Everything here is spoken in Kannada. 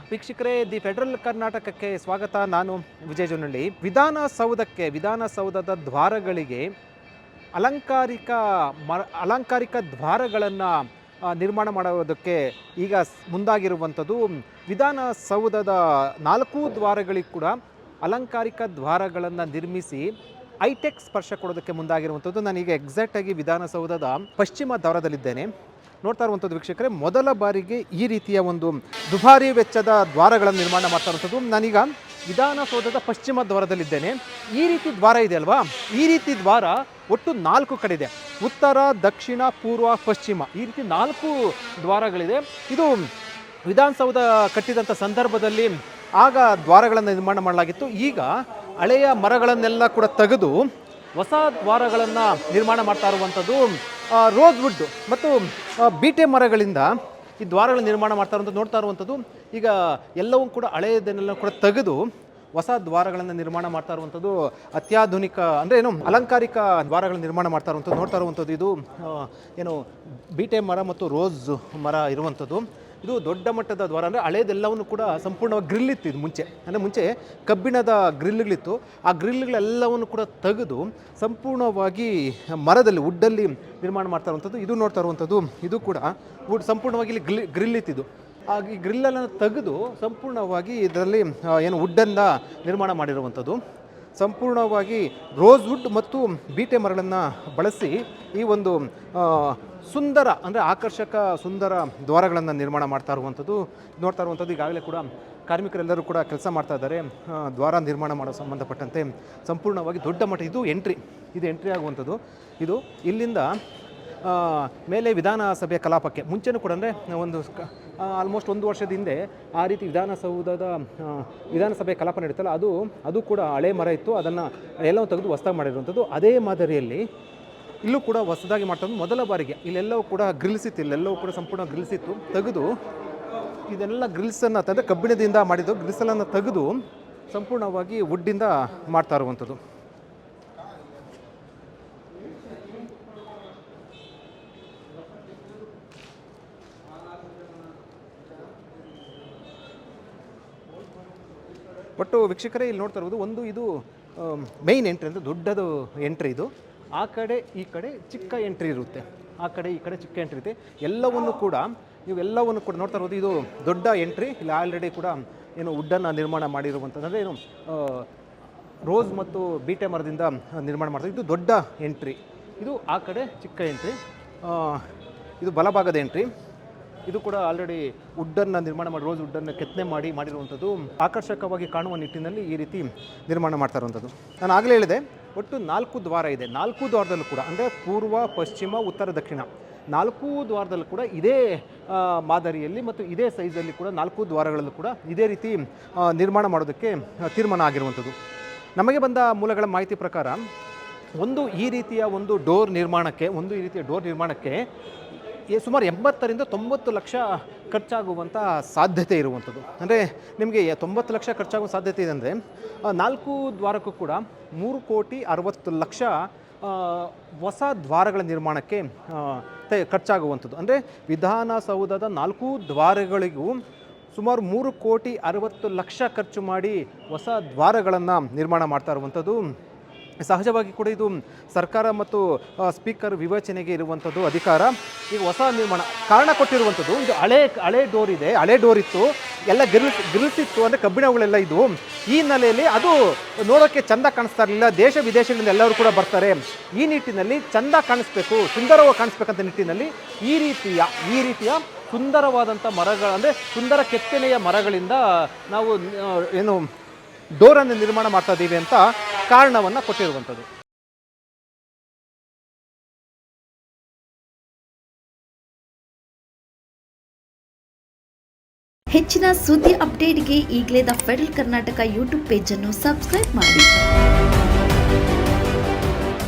ವೀಕ್ಷಕರೇ, ದಿ ಫೆಡರಲ್ ಕರ್ನಾಟಕಕ್ಕೆ ಸ್ವಾಗತ. ನಾನು ವಿಜಯ್ ಜೊನ್ನಳ್ಳಿ. ವಿಧಾನಸೌಧದ ದ್ವಾರಗಳಿಗೆ ಅಲಂಕಾರಿಕ ದ್ವಾರಗಳನ್ನು ನಿರ್ಮಾಣ ಮಾಡೋದಕ್ಕೆ ಈಗ ಮುಂದಾಗಿರುವಂಥದ್ದು. ವಿಧಾನಸೌಧದ 4 ದ್ವಾರಗಳಿಗೆ ಕೂಡ ಅಲಂಕಾರಿಕ ದ್ವಾರಗಳನ್ನು ನಿರ್ಮಿಸಿ ಹೈಟೆಕ್ ಸ್ಪರ್ಶ ಕೊಡೋದಕ್ಕೆ ಮುಂದಾಗಿರುವಂಥದ್ದು. ನಾನೀಗ ಎಕ್ಸಾಕ್ಟಾಗಿ ವಿಧಾನಸೌಧದ ಪಶ್ಚಿಮ ದ್ವಾರದಲ್ಲಿದ್ದೇನೆ. ನೋಡ್ತಾ ಇರುವಂಥದ್ದು ವೀಕ್ಷಕರೇ, ಮೊದಲ ಬಾರಿಗೆ ಈ ರೀತಿಯ ಒಂದು ದುಬಾರಿ ವೆಚ್ಚದ ದ್ವಾರಗಳನ್ನು ನಿರ್ಮಾಣ ಮಾಡ್ತಾ ಇರುವಂಥದ್ದು. ನಾನೀಗ ವಿಧಾನಸೌಧದ ಪಶ್ಚಿಮ ದ್ವಾರದಲ್ಲಿದ್ದೇನೆ. ಈ ರೀತಿ ದ್ವಾರ ಇದೆ ಅಲ್ವಾ, ಈ ರೀತಿ ದ್ವಾರ ಒಟ್ಟು 4 ಕಡೆ ಇದೆ. ಉತ್ತರ, ದಕ್ಷಿಣ, ಪೂರ್ವ, ಪಶ್ಚಿಮ, ಈ ರೀತಿ 4 ದ್ವಾರಗಳಿದೆ. ಇದು ವಿಧಾನಸೌಧ ಕಟ್ಟಿದಂಥ ಸಂದರ್ಭದಲ್ಲಿ ಆಗ ದ್ವಾರಗಳನ್ನು ನಿರ್ಮಾಣ ಮಾಡಲಾಗಿತ್ತು. ಈಗ ಹಳೆಯ ಮರಗಳನ್ನೆಲ್ಲ ಕೂಡ ತೆಗೆದು ಹೊಸ ದ್ವಾರಗಳನ್ನು ನಿರ್ಮಾಣ ಮಾಡ್ತಾ ಇರುವಂಥದ್ದು. ರೋಸ್ವುಡ್ ಮತ್ತು ಬೀಟೆ ಮರಗಳಿಂದ ಈ ದ್ವಾರಗಳನ್ನು ನಿರ್ಮಾಣ ಮಾಡ್ತಾ ಇರುವಂಥದ್ದು ನೋಡ್ತಾ ಇರುವಂಥದ್ದು. ಈಗ ಎಲ್ಲವೂ ಕೂಡ ಹಳೆಯದನ್ನೆಲ್ಲ ಕೂಡ ತೆಗೆದು ಹೊಸ ದ್ವಾರಗಳನ್ನು ನಿರ್ಮಾಣ ಮಾಡ್ತಾ ಇರುವಂಥದ್ದು. ಅತ್ಯಾಧುನಿಕ ಅಂದರೆ ಅಲಂಕಾರಿಕ ದ್ವಾರಗಳನ್ನು ನಿರ್ಮಾಣ ಮಾಡ್ತಾ ಇರುವಂಥದ್ದು ನೋಡ್ತಾ ಇರುವಂಥದ್ದು. ಇದು ಬೀಟೆ ಮರ ಮತ್ತು ರೋಸ್ ಮರ ಇರುವಂಥದ್ದು. ಇದು ದೊಡ್ಡ ಮಟ್ಟದ ದ್ವಾರ. ಅಂದರೆ ಹಳೇದೆಲ್ಲವನ್ನು ಕೂಡ ಸಂಪೂರ್ಣವಾಗಿ ಗ್ರಿಲ್ ಇತ್ತು. ಇದು ಮುಂಚೆ ಕಬ್ಬಿಣದ ಗ್ರಿಲ್ಗಳಿತ್ತು. ಆ ಗ್ರಿಲ್ಗಳೆಲ್ಲವನ್ನು ಕೂಡ ತೆಗೆದು ಸಂಪೂರ್ಣವಾಗಿ ಮರದಲ್ಲಿ, ವುಡ್ಡಲ್ಲಿ ನಿರ್ಮಾಣ ಮಾಡ್ತಾ ಇರುವಂಥದ್ದು. ಇದು ನೋಡ್ತಾ ಇರುವಂಥದ್ದು, ಇದು ಕೂಡ ಸಂಪೂರ್ಣವಾಗಿ ಇಲ್ಲಿ ಗ್ರಿಲ್ ಇತ್ತಿದ್ದು. ಈ ಗ್ರಿಲ್ಲನ್ನು ತೆಗೆದು ಸಂಪೂರ್ಣವಾಗಿ ಇದರಲ್ಲಿ ವುಡ್ಡನ್ನು ನಿರ್ಮಾಣ ಮಾಡಿರುವಂಥದ್ದು. ಸಂಪೂರ್ಣವಾಗಿ ರೋಸ್ವುಡ್ ಮತ್ತು ಬೀಟೆ ಮರಗಳನ್ನು ಬಳಸಿ ಈ ಒಂದು ಸುಂದರ, ಅಂದರೆ ಆಕರ್ಷಕ ಸುಂದರ ದ್ವಾರಗಳನ್ನು ನಿರ್ಮಾಣ ಮಾಡ್ತಾ ಇರುವಂಥದ್ದು ನೋಡ್ತಾ ಇರುವಂಥದ್ದು. ಈಗಾಗಲೇ ಕೂಡ ಕಾರ್ಮಿಕರೆಲ್ಲರೂ ಕೂಡ ಕೆಲಸ ಮಾಡ್ತಾ ಇದ್ದಾರೆ. ದ್ವಾರ ನಿರ್ಮಾಣ ಮಾಡೋ ಸಂಬಂಧಪಟ್ಟಂತೆ ಸಂಪೂರ್ಣವಾಗಿ ದೊಡ್ಡ ಮಟ್ಟ ಇದು ಎಂಟ್ರಿ ಆಗುವಂಥದ್ದು. ಇದು ಇಲ್ಲಿಂದ ಮೇಲೆ ವಿಧಾನಸಭೆಯ ಕಲಾಪಕ್ಕೆ ಮುಂಚೆನೂ ಕೂಡ, ಅಂದರೆ ಆಲ್ಮೋಸ್ಟ್ 1 ವರ್ಷದ ಹಿಂದೆ ಆ ರೀತಿ ವಿಧಾನಸಭೆ ಕಲಾಪ ನಡೀತಲ್ಲ, ಅದು ಕೂಡ ಹಳೆ ಮರ ಇತ್ತು. ಅದನ್ನು ಎಲ್ಲವೂ ತೆಗೆದು ಹೊಸದಾಗಿ ಮಾಡಿರುವಂಥದ್ದು. ಅದೇ ಮಾದರಿಯಲ್ಲಿ ಇಲ್ಲೂ ಕೂಡ ಹೊಸದಾಗಿ ಮಾಡ್ತಾ ಮೊದಲ ಬಾರಿಗೆ ಇಲ್ಲೆಲ್ಲವೂ ಕೂಡ ಗ್ರಿಲ್ಸ್ ಇತ್ತು. ಇಲ್ಲೆಲ್ಲವೂ ಕೂಡ ಸಂಪೂರ್ಣ ಗ್ರಿಲ್ಸ್ ಇತ್ತು. ತೆಗೆದು ಇದೆಲ್ಲ ಗ್ರಿಲ್ಸನ್ನು ತಂದರೆ ಕಬ್ಬಿಣದಿಂದ ಮಾಡಿದ್ದು ಗ್ರಿಲ್ಸನ್ನು ತೆಗೆದು ಸಂಪೂರ್ಣವಾಗಿ ವುಡ್ಡಿಂದ ಮಾಡ್ತಾ ಇರುವಂಥದ್ದು. ಒಟ್ಟು ವೀಕ್ಷಕರೇ, ಇಲ್ಲಿ ನೋಡ್ತಾ ಇರ್ಬೋದು, ಇದು ಮೈನ್ ಎಂಟ್ರಿ, ಅಂದರೆ ದೊಡ್ಡದು ಎಂಟ್ರಿ. ಇದು ಆ ಕಡೆ ಈ ಕಡೆ ಚಿಕ್ಕ ಎಂಟ್ರಿ ಇರುತ್ತೆ. ಆ ಕಡೆ ಈ ಕಡೆ ಚಿಕ್ಕ ಎಂಟ್ರಿ ಇರುತ್ತೆ. ಎಲ್ಲವನ್ನು ಕೂಡ ನೋಡ್ತಾ ಇರ್ಬೋದು. ಇದು ದೊಡ್ಡ ಎಂಟ್ರಿ. ಇಲ್ಲಿ ಆಲ್ರೆಡಿ ಕೂಡ ವುಡ್ಡನ್ನು ನಿರ್ಮಾಣ ಮಾಡಿರುವಂಥದ್ದು, ಅಂದರೆ ರೋಸ್ ಮತ್ತು ಬೀಟೆ ಮರದಿಂದ ನಿರ್ಮಾಣ ಮಾಡ್ತಾರೆ. ಇದು ದೊಡ್ಡ ಎಂಟ್ರಿ. ಇದು ಆ ಕಡೆ ಚಿಕ್ಕ ಎಂಟ್ರಿ. ಇದು ಬಲಭಾಗದ ಎಂಟ್ರಿ. ಇದು ಕೂಡ ಆಲ್ರೆಡಿ ವುಡ್ಡನ್ನು ನಿರ್ಮಾಣ ಮಾಡಿ, ರೋಸ್ ವುಡ್ಡನ್ನು ಕೆತ್ತನೆ ಮಾಡಿರುವಂಥದ್ದು. ಆಕರ್ಷಕವಾಗಿ ಕಾಣುವ ನಿಟ್ಟಿನಲ್ಲಿ ಈ ರೀತಿ ನಿರ್ಮಾಣ ಮಾಡ್ತಾ ಇರುವಂಥದ್ದು. ನಾನು ಆಗಲೇ ಹೇಳಿದೆ, ಒಟ್ಟು 4 ದ್ವಾರ ಇದೆ. 4 ದ್ವಾರದಲ್ಲೂ ಕೂಡ, ಅಂದರೆ ಪೂರ್ವ, ಪಶ್ಚಿಮ, ಉತ್ತರ, ದಕ್ಷಿಣ 4 ದ್ವಾರದಲ್ಲೂ ಕೂಡ ಇದೇ ಮಾದರಿಯಲ್ಲಿ ಮತ್ತು ಇದೇ ಸೈಜಲ್ಲಿ ಕೂಡ 4 ದ್ವಾರಗಳಲ್ಲೂ ಕೂಡ ಇದೇ ರೀತಿ ನಿರ್ಮಾಣ ಮಾಡೋದಕ್ಕೆ ತೀರ್ಮಾನ ಆಗಿರುವಂಥದ್ದು. ನಮಗೆ ಬಂದ ಮೂಲಗಳ ಮಾಹಿತಿ ಪ್ರಕಾರ ಈ ರೀತಿಯ ಡೋರ್ ನಿರ್ಮಾಣಕ್ಕೆ ಸುಮಾರು 80 ರಿಂದ 90 ಲಕ್ಷ ಖರ್ಚಾಗುವಂಥ ಸಾಧ್ಯತೆ ಇರುವಂಥದ್ದು. ಅಂದರೆ ನಿಮಗೆ 90 ಲಕ್ಷ ಖರ್ಚಾಗುವ ಸಾಧ್ಯತೆ ಇದೆ. ಅಂದರೆ 4 ದ್ವಾರಕ್ಕೂ ಕೂಡ 3,60,00,000 ಹೊಸ ದ್ವಾರಗಳ ನಿರ್ಮಾಣಕ್ಕೆ ಖರ್ಚಾಗುವಂಥದ್ದು. ಅಂದರೆ ವಿಧಾನಸೌಧದ 4 ದ್ವಾರಗಳಿಗೂ ಸುಮಾರು 3,60,00,000 ಖರ್ಚು ಮಾಡಿ ಹೊಸ ದ್ವಾರಗಳನ್ನು ನಿರ್ಮಾಣ ಮಾಡ್ತಾ ಇರುವಂಥದ್ದು. ಸಹಜವಾಗಿ ಕೂಡ ಇದು ಸರ್ಕಾರ ಮತ್ತು ಸ್ಪೀಕರ್ ವಿವೇಚನೆಗೆ ಇರುವಂಥದ್ದು ಅಧಿಕಾರ. ಈಗ ಹೊಸ ನಿರ್ಮಾಣ ಕಾರಣ ಕೊಟ್ಟಿರುವಂಥದ್ದು, ಇದು ಹಳೆ ಡೋರ್ ಇತ್ತು, ಎಲ್ಲ ಗ್ರಿಲ್ಸ್ ಇತ್ತು, ಅಂದರೆ ಕಬ್ಬಿಣಗಳೆಲ್ಲ ಇದು. ಈ ಹಿನ್ನೆಲೆಯಲ್ಲಿ ಅದು ನೋಡೋಕ್ಕೆ ಚೆಂದ ಕಾಣಿಸ್ತಾ ಇರಲಿಲ್ಲ. ದೇಶ ವಿದೇಶಗಳಿಂದ ಎಲ್ಲರೂ ಕೂಡ ಬರ್ತಾರೆ. ಈ ನಿಟ್ಟಿನಲ್ಲಿ ಚೆಂದ ಕಾಣಿಸ್ಬೇಕು, ಸುಂದರವಾಗಿ ಕಾಣಿಸ್ಬೇಕಂತ ನಿಟ್ಟಿನಲ್ಲಿ ಈ ರೀತಿಯ ಸುಂದರವಾದಂಥ ಮರಗಳು, ಅಂದರೆ ಸುಂದರ ಕೆತ್ತನೆಯ ಮರಗಳಿಂದ ನಾವು ಡೋರನ್ನು ನಿರ್ಮಾಣ ಮಾಡ್ತಾ ಇದ್ದೀವಿ ಅಂತ ಕಾರಣವನ್ನು ಕೊಟ್ಟಿರುವಂಥದ್ದು. ಹೆಚ್ಚಿನ ಸುದ್ದಿ ಅಪ್ಡೇಟ್ಗೆ ಈಗಲೇ the federal Karnataka YouTube page ಅನ್ನು ಸಬ್ಸ್ಕ್ರೈಬ್ ಮಾಡಿ.